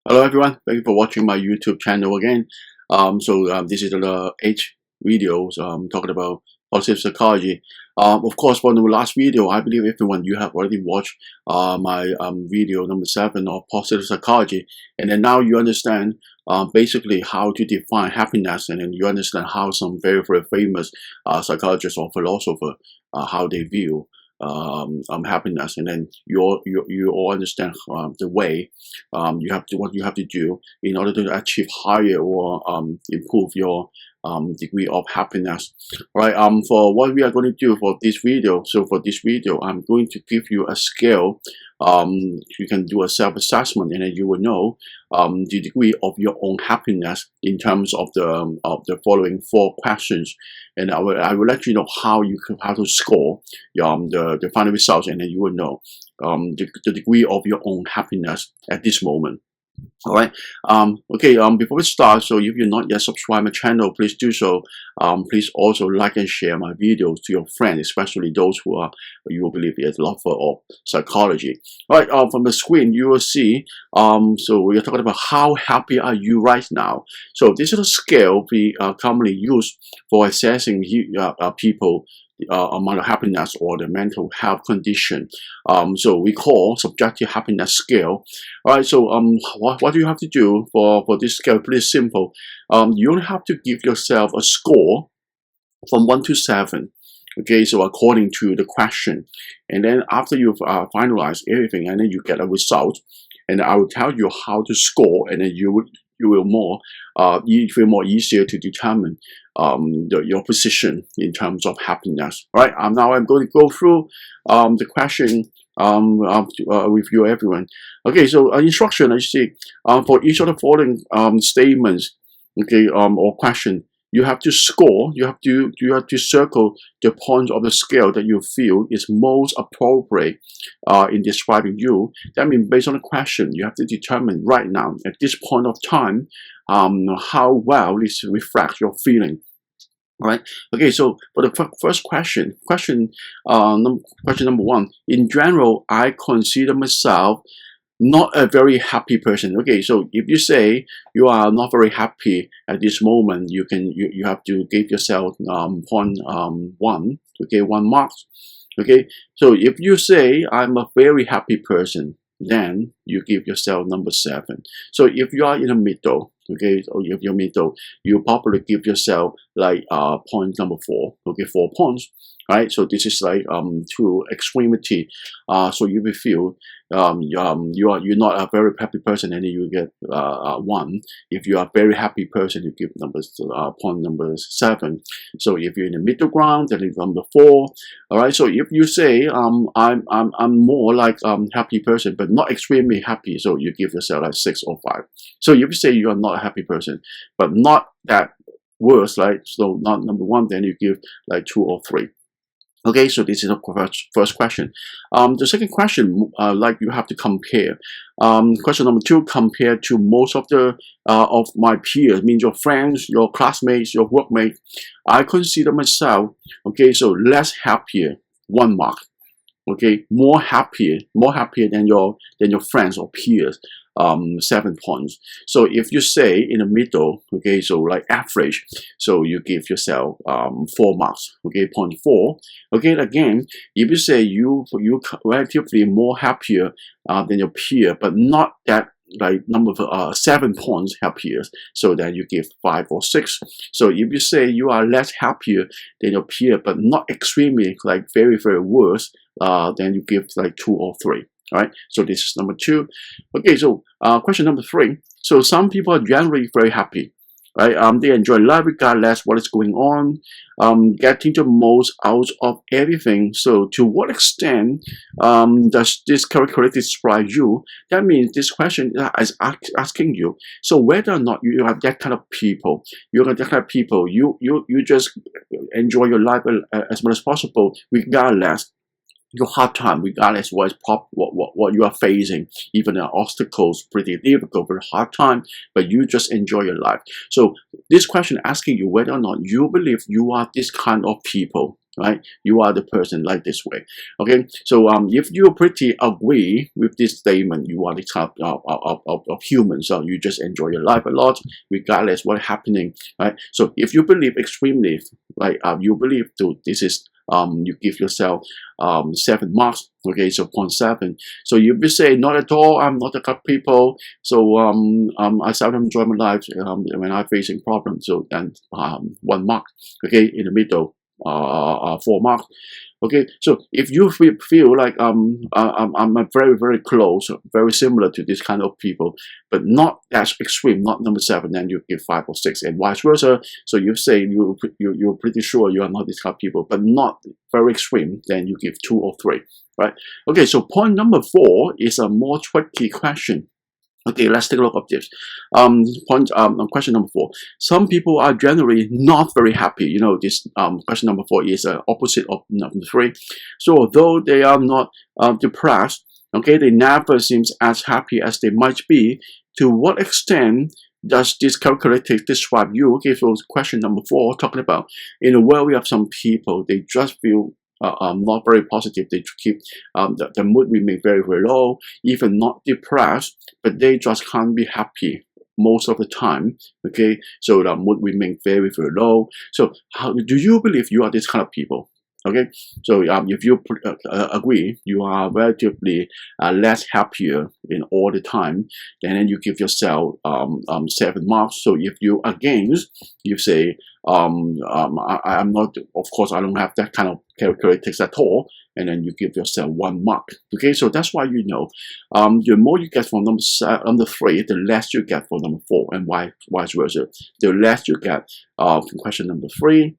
Hello everyone, thank you for watching my YouTube channel again. This is the 8th video talking about positive psychology. Of course, for the last video, I believe everyone you have already watched my video number 7 of positive psychology, and then now you understand basically how to define happiness, and then you understand how some very famous psychologists or philosophers how they view happiness, and then you all understand the way you have to what you have to do in order to achieve higher or improve your degree of happiness. Right. For what we are going to do for this video, so for this video I'm going to give you a scale. You can do a self-assessment, and then you will know the degree of your own happiness in terms of the following 4 questions, and I will let you know how to score the final results, and then you will know the degree of your own happiness at this moment. All right. Before we start, so if you're not yet subscribed my channel, please do so. Please also like and share my videos to your friends, especially those who are you believe is lover of psychology. All right. From the screen you will see. So we are talking about how happy are you right now. So this is a scale we commonly use for assessing people amount of happiness or the mental health condition. So we call subjective happiness scale. All right. So what do you have to do for this scale? Pretty simple. You only have to give yourself a score from 1 to 7. Okay, so according to the question, and then after you've finalized everything, and then you get a result, and I will tell you how to score, and then you will feel more easier to determine your position in terms of happiness. All right. Now I'm going to go through the question with you, everyone. Okay. So instruction, I see. For each of the following statements, okay, or question, you have to score. You have to circle the point of the scale that you feel is most appropriate in describing you. That means based on the question, you have to determine right now at this point of time how well this reflects your feeling. All right. Okay. So for the first question number 1. In general, I consider myself not a very happy person. Okay, so if you say you are not very happy at this moment, you have to give yourself point 1. Okay, 1 mark. Okay, so if you say I'm a very happy person, then you give yourself number 7. So if you are in the middle, okay, or if you're middle, you probably give yourself like point number 4. Okay, 4 points. Right, so this is like to extremity. So you will feel you're not a very happy person, and then you get 1. If you are a very happy person, you give point number 7. So if you're in the middle ground, then it's number 4. All right. So if you say I'm more like happy person, but not extremely happy, so you give yourself like 6 or 5. So if you say you are not a happy person, but not that worse, like so not number 1, then you give like 2 or 3. Okay, so this is the first question. The second question, like you have to compare. Question number 2, compared to most of my peers, means your friends, your classmates, your workmates. I consider myself, okay, so less happier, 1 mark. Okay, more happier than your friends or peers, 7 points. So if you say in the middle, okay, so like average, so you give yourself 4 marks. Okay, point 4. Okay, again, if you say you relatively more happier than your peer, but not that like number 7 points happier, so then you give 5 or 6. So if you say you are less happier than your peer, but not extremely like very worse, then you give like 2 or 3. All right, so this is number 2. Okay, so question number 3. So some people are generally very happy, right? They enjoy life regardless what is going on, getting the most out of everything. So to what extent does this characteristic describe you? That means this question is asking you, so whether or not you are that kind of people, you just enjoy your life as much as possible regardless your hard time, regardless what you are facing, even the obstacles, pretty difficult, very hard time, but you just enjoy your life. So this question asking you whether or not you believe you are this kind of people, right? You are the person like this way. Okay, so if you pretty agree with this statement, you are the type of human, so you just enjoy your life a lot, regardless what's happening, right? So if you believe extremely, like you believe this is you give yourself 7 marks. Okay, so 0.7. So if you say not at all, I'm not a good people. So I seldom enjoy my life when I'm facing problems. So then 1 mark. Okay, in the middle, 4 marks. Okay, so if you feel like I'm very close, very similar to this kind of people, but not as extreme, not number 7, then you give 5 or 6, and vice versa. So you say you're pretty sure you are not this kind of people, but not very extreme, then you give 2 or 3, right? Okay, so point number 4 is a more tricky question. Okay, let's take a look at this. Question number 4. Some people are generally not very happy. You know, this question number 4 is opposite of number 3. So although they are not depressed, okay, they never seems as happy as they might be. To what extent does this characteristic describe you? Okay, so question number 4 talking about in a world we have some people, they just feel not very positive. They keep the mood remain very low, even not depressed, but they just can't be happy most of the time. Okay, so the mood remain very low. So how do you believe you are this kind of people? Okay, so if you agree you are relatively less happier in all the time, then you give yourself 7 marks. So if you against, you say I'm not, of course I don't have that kind of characteristics at all, and then you give yourself 1 mark. Okay, so that's why you know the more you get from number 3, the less you get from number 4, and vice versa. The less you get from question number 3,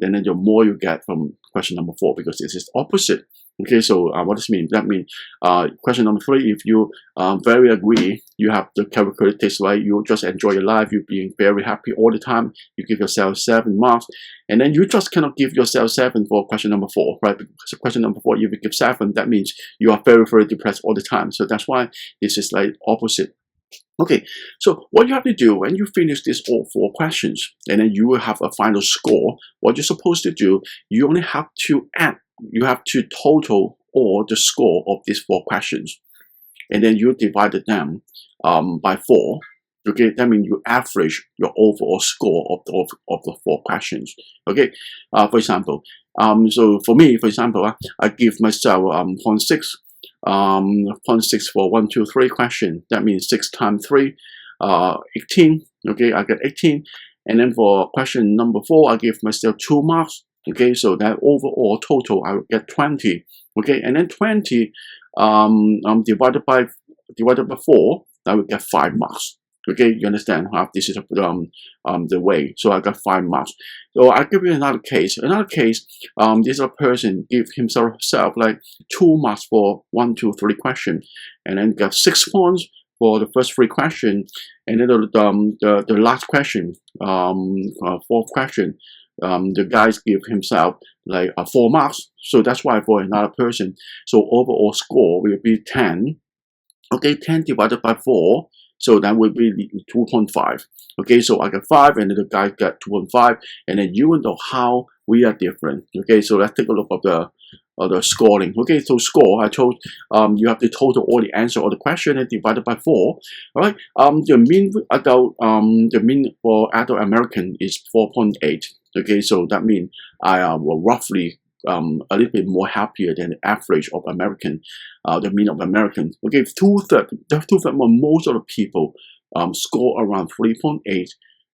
then the more you get from question number 4, because this is opposite. Okay, so what does it mean? That means question number 3, if you very agree, you have the characteristics, right? You just enjoy your life, you being very happy all the time, you give yourself 7 marks, and then you just cannot give yourself 7 for question number 4, right? Because question number 4, if you give 7, that means you are very depressed all the time. So that's why this is like opposite. Okay, so what you have to do when you finish these all 4 questions, and then you will have a final score, what you're supposed to do, you only have to add, you have to total all the score of these 4 questions, and then you divide them by 4. Okay, that means you average your overall score of the 4 questions. Okay, for example, so for me, for example, I give myself 0.6. 0.6 for 1, 2, 3 question. That means 6 times 3, 18. Okay, I get 18. And then for question number 4, I give myself 2 marks. Okay, so that overall total I will get 20. Okay, and then 20 divided by 4, I will get 5 marks. Okay, you understand how this is the way. So I got 5 marks. So I give you another case. Another case, this person give himself like 2 marks for 1, 2, 3 question, and then got 6 points for the first 3 questions, and then the last question, 4th question, the guys give himself like 4 marks. So that's why for another person, so overall score will be 10. Okay, 10 divided by 4. So that would be 2.5. Okay, so I got 5, and then the guy got 2.5, and then you will know how we are different. Okay, so let's take a look at the scoring. Okay, so score, I told you have to total all the answer of the question and divided by 4. All right, the mean for adult American is 4.8. Okay, so that means I will roughly a little bit more happier than the average of American, the mean of American. Okay, two-thirds most of the people score around 3.8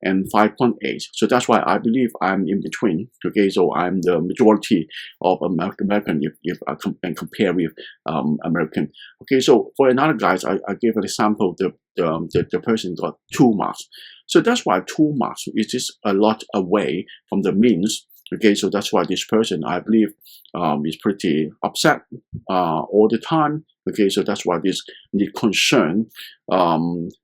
and 5.8. So that's why I believe I'm in between. Okay, so I'm the majority of American if I compare with American. Okay, so for another guys, I gave an example. The person got 2 marks. So that's why 2 marks is just a lot away from the means Okay, so that's why this person, I believe, is pretty upset all the time. Okay, so that's why this need concern,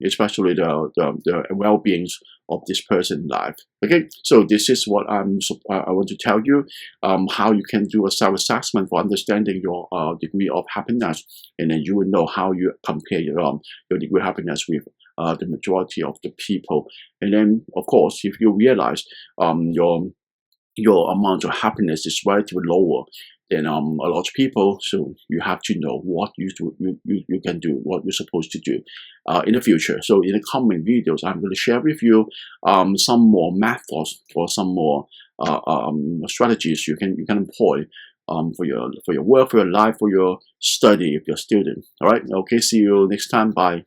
especially the well-beings of this person's life. Okay, so this is what I want to tell you, how you can do a self-assessment for understanding your degree of happiness, and then you will know how you compare your degree of happiness with the majority of the people. And then, of course, if you realize your amount of happiness is relatively lower than a lot of people, so you have to know what you can do, what you're supposed to do in the future. So in the coming videos, I'm going to share with you some more methods or some more strategies you can employ for your work, for your life, for your study if you're a student. All right, okay, see you next time. Bye.